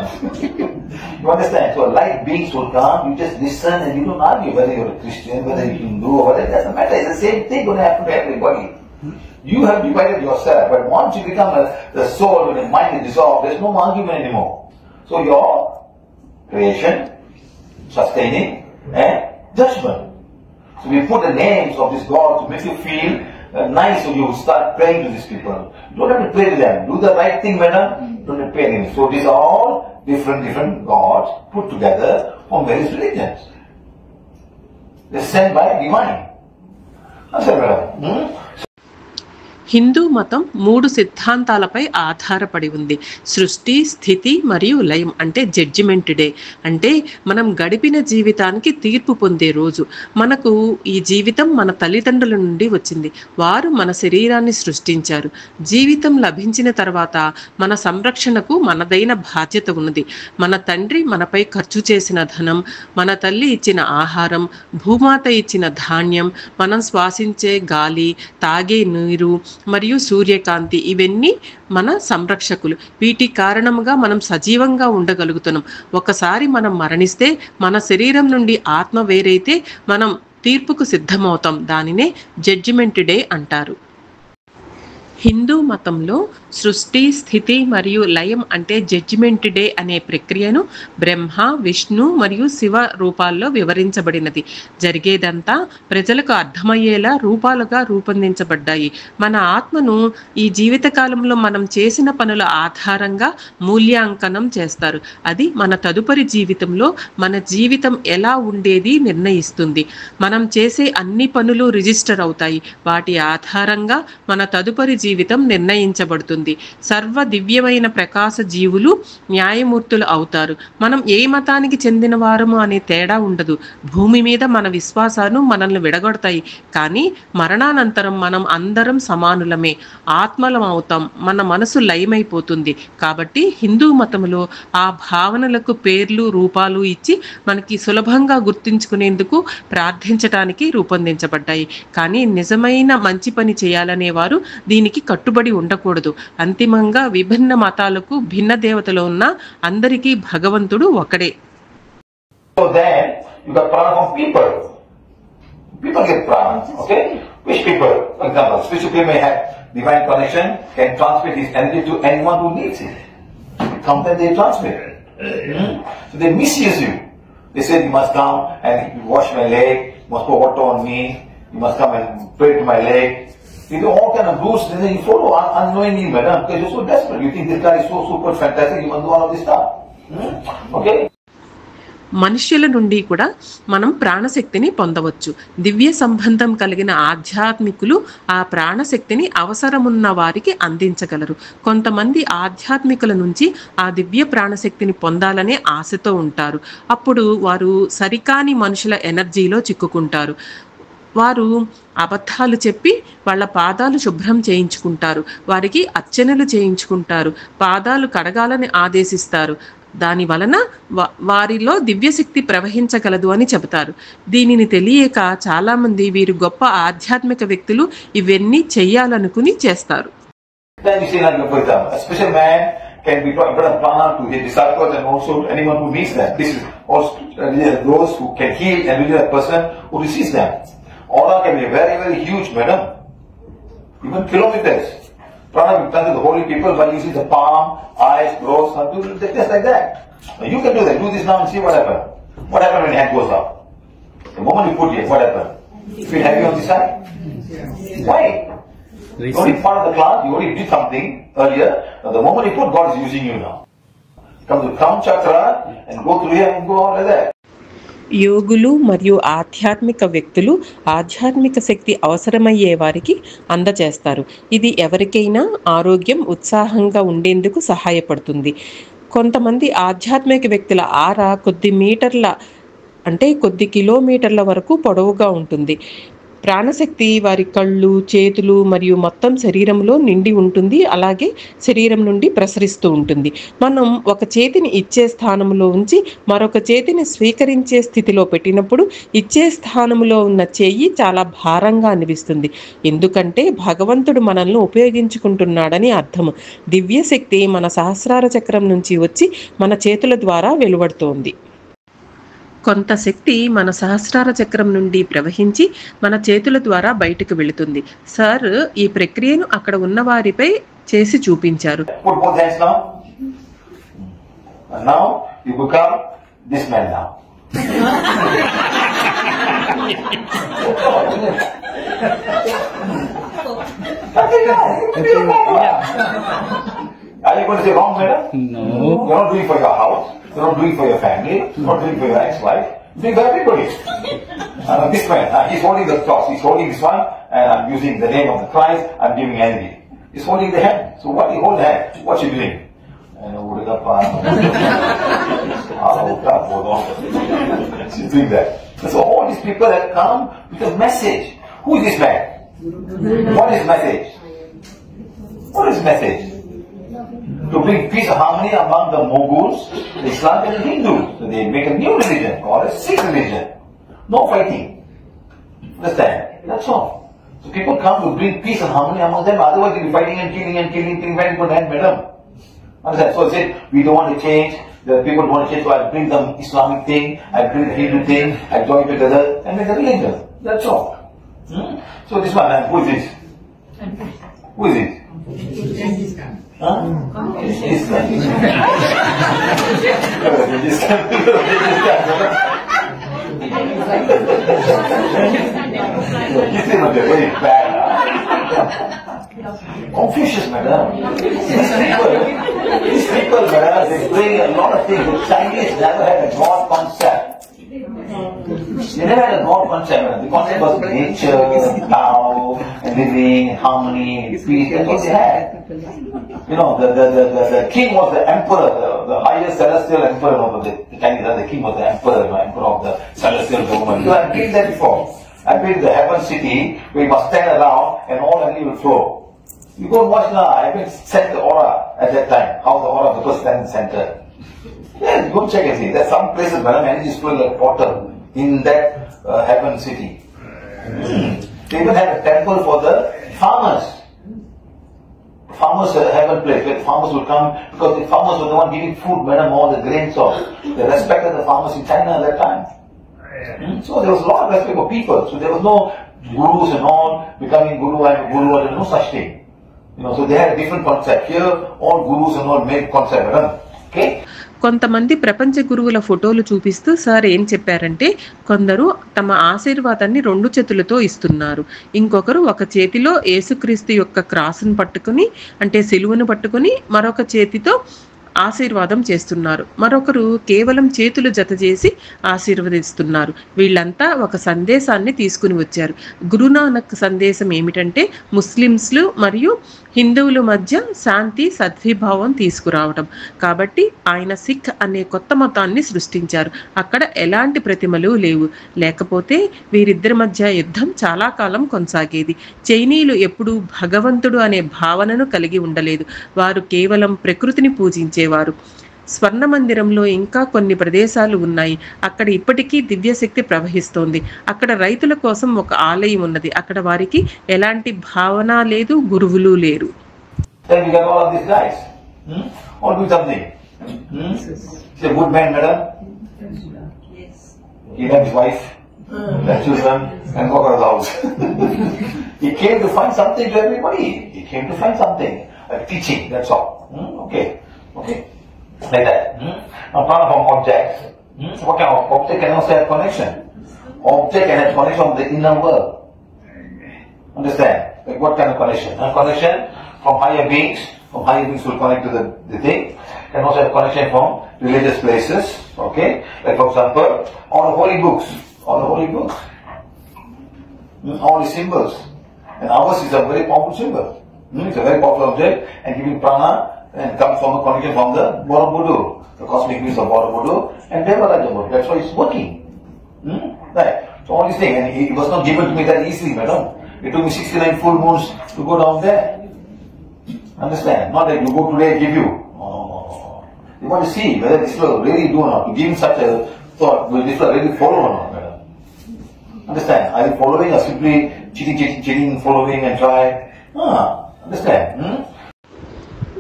You understand? So light beings will come, you just listen and you don't argue whether you're a Christian, whether you're Hindu, or whether it doesn't matter. It's the same thing going to happen to everybody. You have divided yourself, but once you become the soul, when the mind is dissolved, there's no argument anymore. So your creation, sustaining, and judgment. So we put the names of these gods to make you feel nice, so you start praying to these people. You don't have to pray to them. Do the right thing, madam. Don't have to pray to them. So these are all different gods put together from various religions. They're sent by divine. That's it, madam. Hindu మతం 3 సిద్ధాంతాలపై ఆధారపడి ఉంది. సృష్టి, స్థితి మరియు లయం అంటే judgement day. అంటే మనం గడిపిన జీవితానికి తీర్పు పొందే రోజు. మనకు ఈ జీవితం మన తల్లిదండ్రుల నుండి వచ్చింది. వారు మన శరీరాన్ని సృష్టించారు. జీవితం లభించిన తర్వాత మన సంరక్షణకు మనదైన బాధ్యత ఉన్నది. మన తండ్రి మనపై ఖర్చు చేసిన ధనం, మన తల్లి ఇచ్చిన ఆహారం, భూమాత ఇచ్చిన ధాన్యం, మనం శ్వాసించే గాలి, తాగే నీరు మరియు సూర్యకాంతి ఇవన్నీ మన సంరక్షకులు. వీటి కారణంగా మనం సజీవంగా ఉండగలుగుతున్నాం. ఒకసారి మనం మరణిస్తే మన శరీరం నుండి ఆత్మ వేరైతే మనం తీర్పుకు సిద్ధమవుతాం. దానినే జడ్జిమెంట్ డే అంటారు. హిందూ మతంలో సృష్టి, స్థితి మరియు లయం అంటే జడ్జిమెంట్ డే అనే ప్రక్రియను బ్రహ్మ, విష్ణు మరియు శివ రూపాల్లో వివరించబడినది. జరిగేదంతా ప్రజలకు అర్థమయ్యేలా రూపాలుగా రూపొందించబడ్డాయి. మన ఆత్మను ఈ జీవితకాలంలో మనం చేసిన పనుల ఆధారంగా మూల్యాంకనం చేస్తారు. అది మన తదుపరి జీవితంలో మన జీవితం ఎలా ఉండేది నిర్ణయిస్తుంది. మనం చేసే అన్ని పనులు రిజిస్టర్ అవుతాయి. వాటి ఆధారంగా మన తదుపరి జీవితం నిర్ణయించబడుతుంది. సర్వ దివ్యమైన ప్రకాశ జీవులు న్యాయమూర్తులు అవుతారు. మనం ఏ మతానికి చెందిన వారము అనే తేడా ఉండదు. భూమి మీద మన విశ్వాసాలు మనల్ని విడగొడతాయి. కానీ మరణానంతరం మనం అందరం సమానులమే, ఆత్మలం అవుతాం. మన మనసు లయమైపోతుంది. కాబట్టి హిందూ మతంలో ఆ భావనలకు పేర్లు, రూపాలు ఇచ్చి మనకి సులభంగా గుర్తించుకునేందుకు ప్రార్థించటానికి రూపొందించబడ్డాయి. కానీ నిజమైన మంచి పని చేయాలనే వారు దీనికి కట్టుబడి ఉండకూడదు. అంతిమంగా విభిన్న మతాలకు భిన్న దేవతలు ఉన్న అందరికీ భగవంతుడు ఒకడే. So then you got prana from people. People get prana, okay? Which people? For example, spiritual people may have divine connection, can transmit his energy to anyone who needs it. Sometimes they transmit. So they misuse you. They say you must come and wash my leg, you must pour water on me, you must come and pray to my leg. You do all kind of rules, and then you follow unknowingly, madam, because you're so desperate. You think this guy is so super fantastic, you must do all of this stuff. Okay? మనుష్యుల నుండి కూడా మనం ప్రాణశక్తిని పొందవచ్చు. దివ్య సంబంధం కలిగిన ఆధ్యాత్మికులు ఆ ప్రాణశక్తిని అవసరమున్న వారికి అందించగలరు. కొంతమంది ఆధ్యాత్మికుల నుంచి ఆ దివ్య ప్రాణశక్తిని పొందాలనే ఆశతో ఉంటారు. అప్పుడు వారు సరికాని మనుషుల ఎనర్జీలో చిక్కుకుంటారు. వారు అబద్ధాలు చెప్పి వాళ్ళ పాదాలు శుభ్రం చేయించుకుంటారు, వారికి అర్చనలు చేయించుకుంటారు, పాదాలు కడగాలని ఆదేశిస్తారు. దాని వలన వారిలో దివ్యశక్తి ప్రవహించగలదు అని చెబుతారు. దీనిని తెలియక చాలామంది వీరు గొప్ప ఆధ్యాత్మిక వ్యక్తులు ఇవన్నీ చెయ్యాలనుకుని చేస్తారు. Can be brought prana to his disciples and also anyone who needs them. This is also those who can heal and relieve a person who receives them. Aura can be very, very huge, madam. Even kilometers. Prana will be done to the holy people by using the palm, eyes, brows, and just like that. Now you can do that. Do this now and see what happens. What happens when your hand goes up? The moment you put it, what happens? You feel heavy on this side? Why? You only part of the class, you already did something earlier. Now the moment you put, God is using you now. Come to crown chakra and go through here and go on like that. యోగులు మరియు ఆధ్యాత్మిక వ్యక్తులు ఆధ్యాత్మిక శక్తి అవసరమయ్యే వారికి అందజేస్తారు. ఇది ఎవరికైనా ఆరోగ్యం, ఉత్సాహంగా ఉండేందుకు సహాయపడుతుంది. కొంతమంది ఆధ్యాత్మిక వ్యక్తుల ఆరా కొద్ది కిలోమీటర్ల వరకు పొడవుగా ఉంటుంది. ప్రాణశక్తి వారి కళ్ళు, చేతులు మరియు మొత్తం శరీరంలో నిండి ఉంటుంది. అలాగే శరీరం నుండి ప్రసరిస్తూ ఉంటుంది. మనం ఒక చేతిని ఇచ్చే స్థానంలో ఉంచి మరొక చేతిని స్వీకరించే స్థితిలో పెట్టినప్పుడు ఇచ్చే స్థానంలో ఉన్న చెయ్యి చాలా భారంగా అనిపిస్తుంది. ఎందుకంటే భగవంతుడు మనల్ని ఉపయోగించుకుంటున్నాడని అర్థము. దివ్యశక్తి మన సహస్రార చక్రం నుంచి వచ్చి మన చేతుల ద్వారా వెలువడుతోంది. కొంత శక్తి మన సహస్రార చక్రం నుండి ప్రవహించి మన చేతుల ద్వారా బయటకు వెళుతుంది. సార్ ఈ ప్రక్రియను అక్కడ ఉన్న వారిపై చేసి చూపించారు. Are you going to say wrong, madam? No. You're not doing for your house. You're not doing for your family. You're not doing for your ex-wife. You're doing for everybody. This man, he's holding the cross. He's holding this one, and I'm using the name of the Christ. I'm giving energy. He's holding the hand. So what he hold the hand? What's he doing? He's doing that. So all these people have come with a message. Who is this man? What is his message? What is his message? To bring peace and harmony among the Mongols, the Islamic and the Hindus. So they make a new religion called a Sikh religion. No fighting. Understand? That's all. So people come to bring peace and harmony among them. Otherwise they'll be fighting and killing. Very good hand, madam. Understand? So I said, we don't want to change. The people don't want to change. So I bring the Islamic thing. I bring the Hindu thing. I join together and make a religion. That's all. So this one, who is this? Who is this? Huh? This guy. They're very bad. Confucius, madam. These people, madam, they bring a lot of things. The Chinese never had a God concept. They never had a God concept. The concept was nature, Tao, and living, harmony, peace. That's what they had. You know, the king was the emperor, the highest celestial emperor of the Chinese. The king was the emperor of the celestial government. So I've been there before. I've been to the heaven city where you must stand around and all energy will flow. You go and watch now. I've been sent the aura at that time. How the aura of the person in the center. Yeah, go check and see. There's some places where energy is flowing like water in that heaven city. They even had a temple for the farmers. Farmers have a place where farmers would come because the farmers were the one giving food, madam, all the grains of. They respected the farmers in China at that time. So there was a lot of respect for people. So there was no gurus and all becoming guru and guru. There was no such thing. You know, so they had a different concept. Here, all gurus and all made concept, madam. Okay? కొంతమంది ప్రపంచ గురువుల ఫోటోలు చూపిస్తూ sir ఏం చెప్పారంటే, కొందరు తమ ఆశీర్వాదాన్ని 2 చేతులతో ఇస్తున్నారు. ఇంకొకరు ఒక చేతిలో యేసుక్రీస్తు యొక్క క్రాస్ను పట్టుకుని, అంటే సిలువను పట్టుకుని, మరొక చేతితో ఆశీర్వాదం చేస్తున్నారు, మరొకరు కేవలం చేతులు జతచేసి ఆశీర్వదిస్తున్నారు. వీళ్ళంతా ఒక సందేశాన్ని తీసుకుని వచ్చారు. గురునానక్ సందేశం ఏమిటంటే ముస్లింలు మరియు హిందువుల మధ్య శాంతి సద్విభావం తీసుకురావడం. కాబట్టి ఆయన సిక్ అనే కొత్త మతాన్ని సృష్టించారు. అక్కడ ఎలాంటి ప్రతిమలు లేవు. లేకపోతే వీరిద్దరి మధ్య యుద్ధం చాలా కాలం కొనసాగేది. చైనీయులు ఎప్పుడూ భగవంతుడు అనే భావనను కలిగి ఉండలేదు. వారు కేవలం ప్రకృతిని పూజించేవారు. స్వర్ణ మందిరంలో ఇంకా కొన్ని ప్రదేశాలు ఉన్నాయి. అక్కడ ఇప్పటికీ దివ్యశక్తి ప్రవహిస్తోంది. అక్కడ రైతుల కోసం ఒక ఆలయం ఉన్నది. అక్కడ వారికి ఎలాంటి భావన లేదు, గురువులు లేరు. Then we got all of these guys. All do something. He's a good man, madam. Yes. He had his wife, their children, and go out of the house. He came to find something to everybody. He came to find something. Like teaching, that's all. Okay. Okay. Like that. Now, prana from objects. What kind of object can also have connection? Object can have connection with the inner world. Understand? Like what kind of connection? Connection from higher beings. From higher beings will connect to the thing. Can also have connection from religious places. Okay? Like for example, all the holy books. All the holy books. All the symbols. And ours is a very powerful symbol. It's a very powerful object and giving prana and comes from a connection from the Borobudur, the cosmic beings of Borobudur and Devaraja. That's why it's working. Right. So all these things, and it was not given to me that easily, madam. It took me 69 full moons to go down there. Understand? Not that you go today and give you. No. You want to see whether this will really do or not. To give him such a thought, will this will really follow or not, madam? Understand? Are you following or simply cheating, following and try? Understand?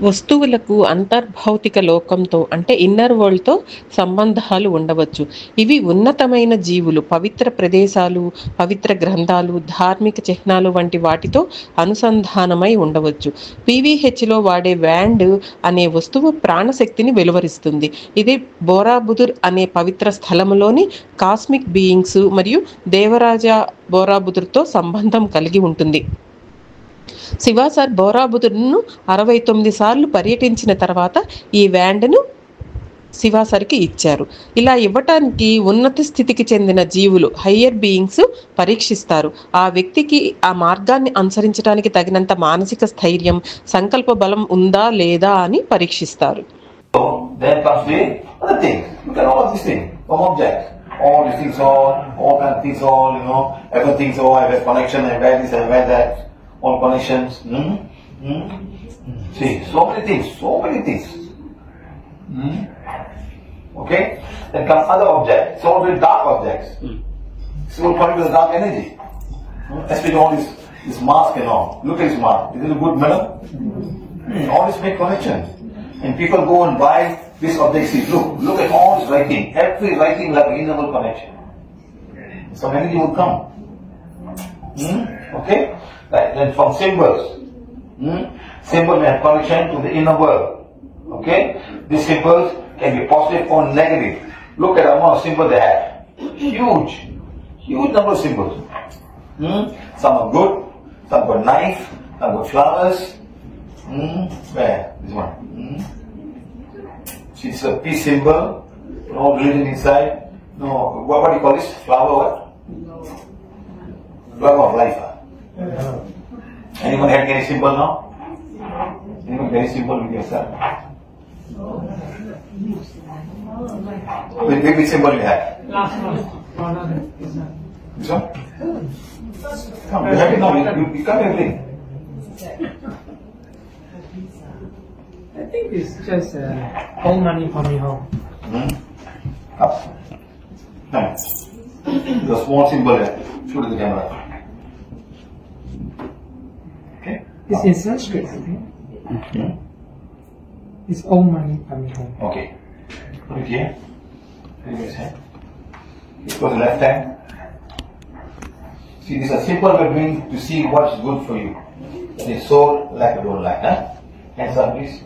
వస్తువులకు అంతర్భౌతిక లోకంతో అంటే inner వరల్డ్తో సంబంధాలు ఉండవచ్చు. ఇవి ఉన్నతమైన జీవులు, పవిత్ర ప్రదేశాలు, పవిత్ర గ్రంథాలు, ధార్మిక చిహ్నాలు వంటి వాటితో అనుసంధానమై ఉండవచ్చు. పీవీహెచ్లో వాడే వ్యాండ్ అనే వస్తువు ప్రాణశక్తిని వెలువరిస్తుంది. ఇది బోరాబుదుర్ అనే పవిత్ర స్థలంలోని కాస్మిక్ బీయింగ్స్ మరియు దేవరాజ బోరాబుదుర్తో సంబంధం కలిగి ఉంటుంది. శివాసర్ బోరాబుదుర్ను 69 సార్లు పర్యటించిన తర్వాత ఈ వ్యాండ్ను శివాసర్కి ఇచ్చారు. ఇలా ఇవ్వటానికి ఉన్నత స్థితికి చెందిన జీవులు, హయ్యర్ బీయింగ్స్ పరీక్షిస్తారు. ఆ వ్యక్తికి ఆ మార్గాన్ని అనుసరించడానికి తగినంత మానసిక స్థైర్యం, సంకల్ప బలం ఉందా లేదా అని పరీక్షిస్తారు. So then comes the other things. Look at all of these things from objects. All these things, all kind of things, everything, I have connection, I wear this, I wear that. All connections. See, so many things. Okay? Then come other objects. So very dark objects. So we'll connect to the dark energy. Especially all this mask and all. Look at this mask. Is it a good melon? All this make connections. And people go and buy this object. See, look at all this writing. Every writing will have inner connection. Some energy will come. Okay? Right. Then from symbols. Symbol may have connection to the inner world. Okay? These symbols can be positive or negative. Look at the amount of symbols they have. Huge number of symbols. Some are good, some got knife, some got flowers. Where? This one. It's a peace symbol. No religion inside. No, what do you call this? Flower what? Flower of life. Anyone had any symbol now? Anyone very symbol with yourself? Which symbol you have? Last one. This one? Come, you have it now. You come and bring. I think it's just all money for me home. Up. No. The small symbol there. Show to the camera. Okay? It's in Sanskrit, I think. It's all money for me home. Okay. Put it here. Put it here. Go to the left hand. See, this is a simple way of doing to see what's good for you. That is soul, like or don't like. Hands up, please.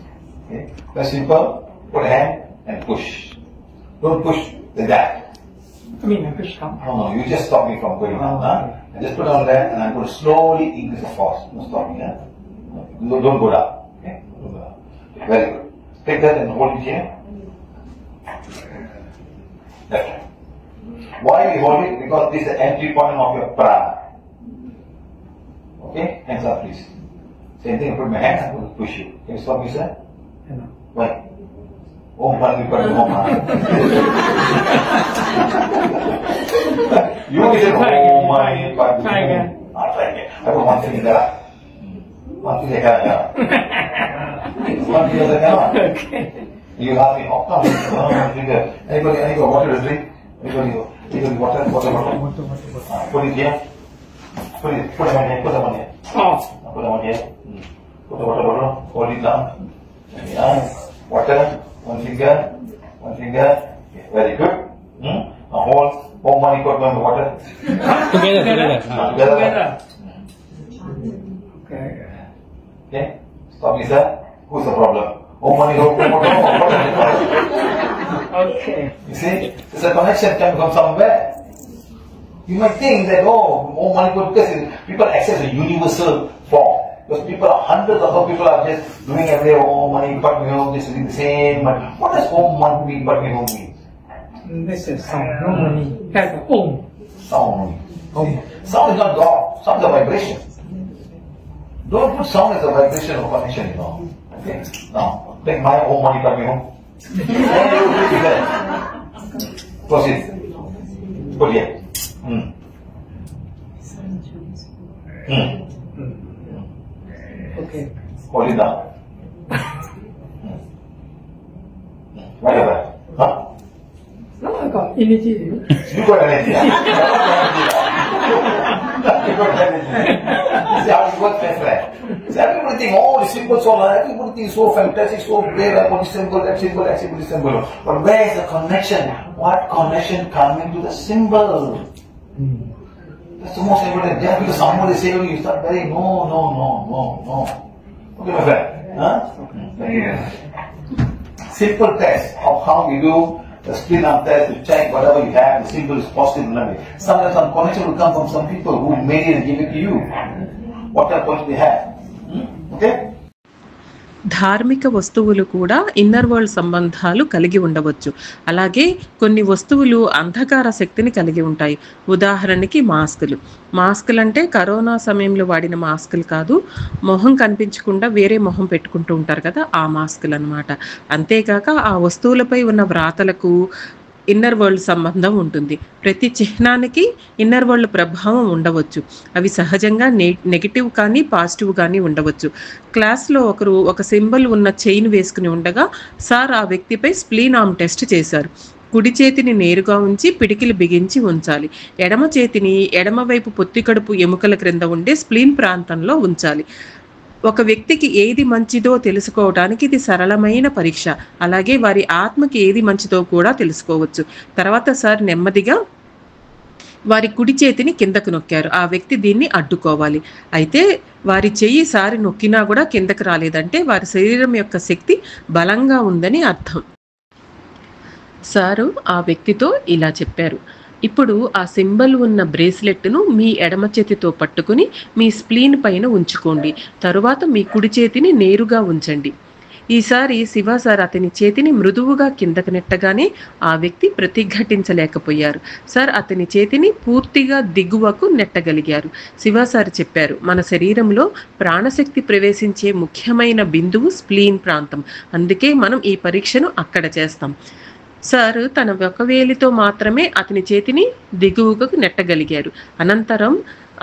Okay. Very simple. Put a hand and push. Don't push like that. I mean, I push up. No, you just stop me from going down. I just put on that and I'm going to slowly increase the force. Don't stop me. Don't go down. Okay? Don't go down. Very good. Take that and hold it here. Left. Why we hold it? Because this is the entry point of your prana. Okay? Hands up, please. Same thing, I put my hand, I'm going to push you. Can you stop me, sir? Hello. Why? Om Mani Padme Hum. You can say Om Mani Padme Hum. Try again. Try again. I put one thing in there. One thing there, yeah. One thing there, yeah. Okay. You have me, oh, come. One finger. Anybody water to drink? Anybody water? Put it here. Put it on here. Put it on here. Oh. Put it on here. Put the water bottle. Hold it down. Yeah. Water. One finger. Okay, very good. Now hold. Om Mani Padme Hum water. Together. Together. Okay. Okay. Stop me, sir. Who's the problem? Om Mani Padme Hum water. Okay. You see, there's a connection coming from somewhere. You might think that, Om Mani Padme, because people access a universal form. Because people, hundreds of people are just doing every day, Om Mani Padme Hum, this is the same. What does Om Mani Padme Hum mean? This is sound. No money. Has a home. Sound. Sound is not God. Sound is a vibration. Don't put sound as a vibration or connection, Okay? Now, take my Om Mani Padme Hum. Proceed. Put here. Okay. Hold it down. Whatever. Huh? No, I got energy. You got energy. You got energy. See how it works, my friend. See, everybody think, the symbols all are, everybody thinks so fantastic, so great, I put this symbol, that symbol, that symbol, this symbol. But where is the connection? What connection coming to the symbol? That's the most important. Just because somebody is saying you start very, no. Okay, my friend. Huh? Simple test of how we do the spin arm test to check whatever you have, the symbol is positive or negative. Sometimes some connection will come from some people who made it and give it to you. What kind of connection they have. Okay? ధార్మిక వస్తువులు కూడా inner world సంబంధాలు కలిగి ఉండవచ్చు. అలాగే కొన్ని వస్తువులు అంధకార శక్తిని కలిగి ఉంటాయి. ఉదాహరణకి మాస్కులు అంటే కరోనా సమయంలో వాడిన మాస్కులు కాదు, మొహం కనిపించకుండా వేరే మొహం పెట్టుకుంటూ ఉంటారు కదా, ఆ మాస్కులు అన్నమాట. అంతేకాక ఆ వస్తువులపై ఉన్న వ్రాతలకు ఇన్నర్ వరల్డ్ సంబంధం ఉంటుంది. ప్రతి చిహ్నానికి ఇన్నర్ వరల్డ్ ప్రభావం ఉండవచ్చు. అవి సహజంగా నెగిటివ్ కానీ పాజిటివ్ కానీ ఉండవచ్చు. క్లాస్లో ఒకరు ఒక సింబల్ ఉన్న చైన్ వేసుకుని ఉండగా సార్ ఆ వ్యక్తిపై స్ప్లీన్ ఆర్మ్ టెస్ట్ చేశారు. కుడి చేతిని నేరుగా ఉంచి పిడికిలు బిగించి ఉంచాలి. ఎడమ చేతిని ఎడమవైపు పొత్తికడుపు ఎముకల క్రింద ఉండే స్ప్లీన్ ప్రాంతంలో ఉంచాలి. ఒక వ్యక్తికి ఏది మంచిదో తెలుసుకోవడానికి ఇది సరళమైన పరీక్ష. అలాగే వారి ఆత్మకి ఏది మంచిదో కూడా తెలుసుకోవచ్చు. తర్వాత సార్ నెమ్మదిగా వారి కుడి చేతిని కిందకు నొక్కారు. ఆ వ్యక్తి దీన్ని అడ్డుకోవాలి. అయితే వారి చెయ్యి సారి నొక్కినా కూడా కిందకు రాలేదంటే వారి శరీరం యొక్క శక్తి బలంగా ఉందని అర్థం. సారు ఆ వ్యక్తితో ఇలా చెప్పారు, ఇప్పుడు ఆ సింబల్ ఉన్న బ్రేస్లెట్ను మీ ఎడమ చేతితో పట్టుకుని మీ స్ప్లీన్ పైన ఉంచుకోండి. తరువాత మీ కుడి చేతిని నేరుగా ఉంచండి. ఈసారి శివ సార్ అతని చేతిని మృదువుగా కిందకు నెట్టగానే ఆ వ్యక్తి ప్రతిఘటించలేకపోయారు. సార్ అతని చేతిని పూర్తిగా దిగువకు నెట్టగలిగారు. శివ సార్ చెప్పారు, మన శరీరంలో ప్రాణశక్తి ప్రవేశించే ముఖ్యమైన బిందువు స్ప్లీన్ ప్రాంతం. అందుకే మనం ఈ పరీక్షను అక్కడ చేస్తాం. సార్ తన ఒక వేలితో మాత్రమే అతని చేతిని దిగువకు నెట్టగలిగారు. అనంతరం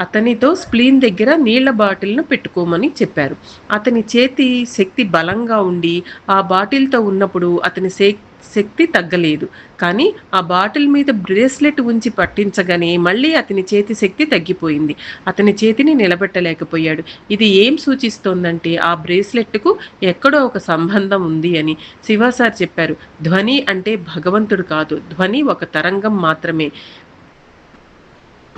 అతనితో స్ప్లీన్ దగ్గర నీళ్ల బాటిల్ను పెట్టుకోమని చెప్పారు. అతని చేతి శక్తి బలంగా ఉండి ఆ బాటిల్తో ఉన్నప్పుడు అతని శక్తి తగ్గలేదు. కానీ ఆ బాటిల్ మీద బ్రేస్లెట్ ఉంచి పట్టించగానే మళ్ళీ అతని చేతి శక్తి తగ్గిపోయింది. అతని చేతిని నిలబెట్టలేకపోయాడు. ఇది ఏం సూచిస్తోందంటే ఆ బ్రేస్లెట్కు ఎక్కడో ఒక సంబంధం ఉంది అని. శివ సార్ చెప్పారు, ధ్వని అంటే భగవంతుడు కాదు, ధ్వని ఒక తరంగం మాత్రమే.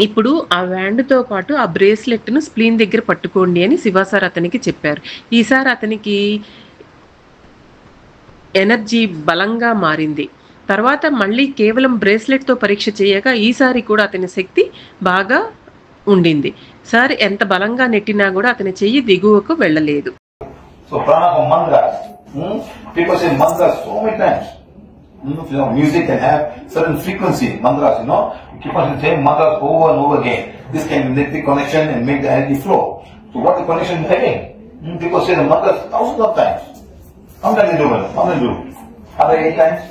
ఇప్పుడు ఆ వ్యాండ్తో పాటు ఆ బ్రేస్లెట్ను స్ప్లీన్ దగ్గర పట్టుకోండి అని శివ సార్ అతనికి చెప్పారు. ఈసారి అతనికి ఎనర్జీ బలంగా మారింది. తర్వాత మళ్ళీ కేవలం బ్రేస్లెట్తో పరీక్ష చేయగా ఈసారి కూడా అతని శక్తి బాగా ఉండింది. సార్ ఎంత బలంగా నెట్టినా కూడా అతని చెయ్యి దిగువకు వెళ్ళలేదు. So prana from mantras. People say mantras so many times. Music can have certain frequency, mantras, you keep on saying mantras over and over again. This can make the connection and make the energy flow. So what the connection is having? People say the mantras thousands of times. How many do? How many do? Other 8 times?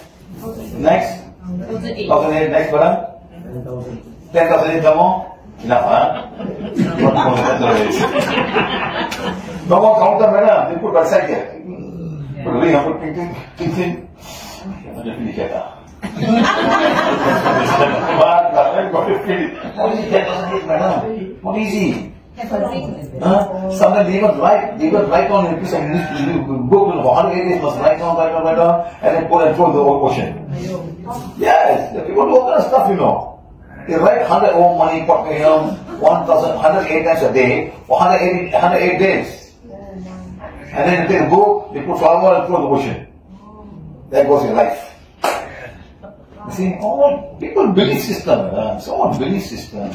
Next? 1008 next, madam? 10,008 more? Enough, huh? No more counter, madam. They put one side here. Put a ring, put ting. What is it? 10,008, madam. Not easy. Sometimes they even write on a piece of book, 100 days must write on, and then put and throw in the ocean. Yes, people do all kind of stuff, They write 100 money, 1,108 times a day, for 108 days. And then they take a book, they put flower and throw in the ocean. That goes your life. You see, all people belief system, it's all belief system.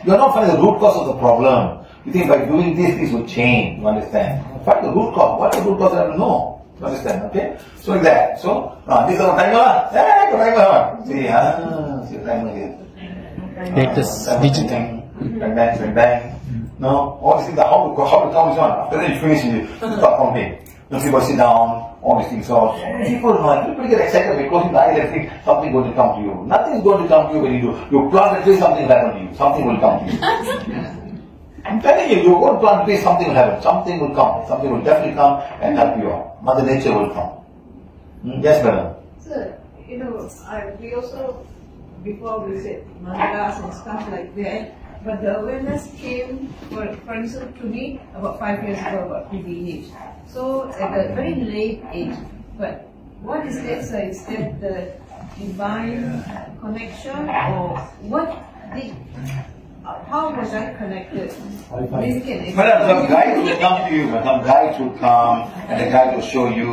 You are not finding the root cause of the problem. You think by doing this will change, you understand? Find the root cause. What is the root cause? I don't know. You understand? Okay? So like that. So, this is our timer. Hey, timer. See, see the timer here. Latest digital. Bang. No, all these things, how to count is on. After that you finish, you start counting. When people sit down, all these things. So people get excited by closing the eyes and think something is going to come to you. Nothing is going to come to you when you do. You plant a tree, something will happen to you. Something will come to you. I'm telling you, you go to plant a tree, something will happen. Something will come. Something will definitely come and help you out. Mother Nature will come. Yes, madam. Sir, we also, before we said mantras and stuff like that, but the awareness came, for instance, to me about 5 years ago about PVH. So at a very late age. But what is that, sir? Is that the divine connection, or what? How was I connected? Madam, some guides will come to you. Some guides will come, and the guide will show you.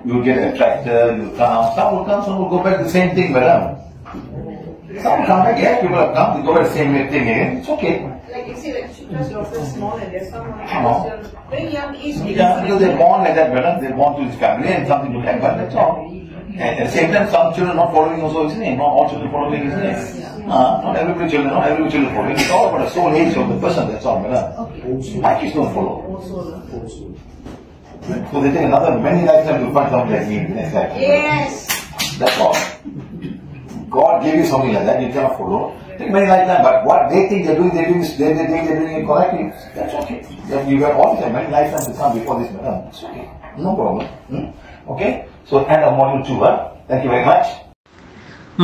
You will get attracted. You will come. Some will come. Some will go back to the same thing, madam. Some come back. Yes, people have come. They go back to the same thing again. It's okay. Like you see, like Chitra's daughter is small, and there's someone who's very young age. Yeah, because they're born like that, madam. They're born to this family and something to happen. That's all. And at the same time, some children not following also his name. Not all children following his name. Not every children following. It's all about the soul age of the person. That's all, madam. My kids don't follow. So they take many lifetimes to find something like me. Yes. That's all. God gave you something like that. You cannot follow. Take many lifetimes, but what they think they're doing, they think they're doing it correctly. That's okay. You got all these many lifetimes to come before this, madam. It's okay. No problem. Okay. So end of module 2. Thank you very much.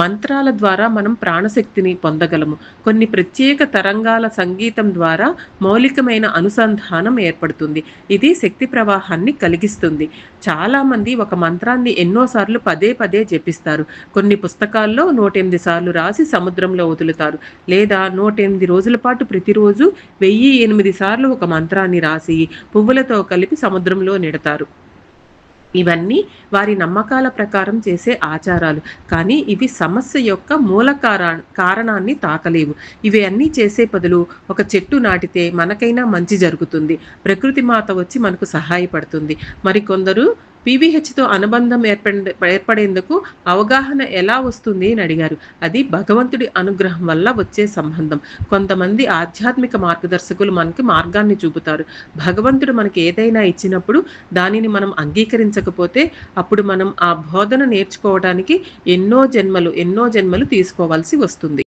మంత్రాల ద్వారా మనం ప్రాణశక్తిని పొందగలము. కొన్ని ప్రత్యేక తరంగాల సంగీతం ద్వారా మౌలికమైన అనుసంధానం ఏర్పడుతుంది. ఇది శక్తి ప్రవాహాన్ని కలిగిస్తుంది. చాలామంది ఒక మంత్రాన్ని ఎన్నోసార్లు పదే జపిస్తారు. కొన్ని పుస్తకాల్లో 108 సార్లు రాసి సముద్రంలో వదులుతారు. లేదా 108 రోజుల పాటు ప్రతిరోజు 1008 సార్లు ఒక మంత్రాన్ని రాసి పువ్వులతో కలిపి సముద్రంలో నెడతారు. ఇవన్నీ వారి నమ్మకాల ప్రకారం చేసే ఆచారాలు. కానీ ఇవి సమస్య యొక్క మూల కారణాన్ని తాకలేవు. ఇవి అన్నీ చేసే బదులు ఒక చెట్టు నాటితే మనకైనా మంచి జరుగుతుంది. ప్రకృతి మాత వచ్చి మనకు సహాయపడుతుంది. మరికొందరు పీవీహెచ్తో అనుబంధం ఏర్పడేందుకు అవగాహన ఎలా వస్తుంది అని అడిగారు. అది భగవంతుడి అనుగ్రహం వల్ల వచ్చే సంబంధం. కొంతమంది ఆధ్యాత్మిక మార్గదర్శకులు మనకి మార్గాన్ని చూపుతారు. భగవంతుడు మనకి ఏదైనా ఇచ్చినప్పుడు దానిని మనం అంగీకరించకపోతే అప్పుడు మనం ఆ బోధన నేర్చుకోవడానికి ఎన్నో జన్మలు తీసుకోవాల్సి వస్తుంది.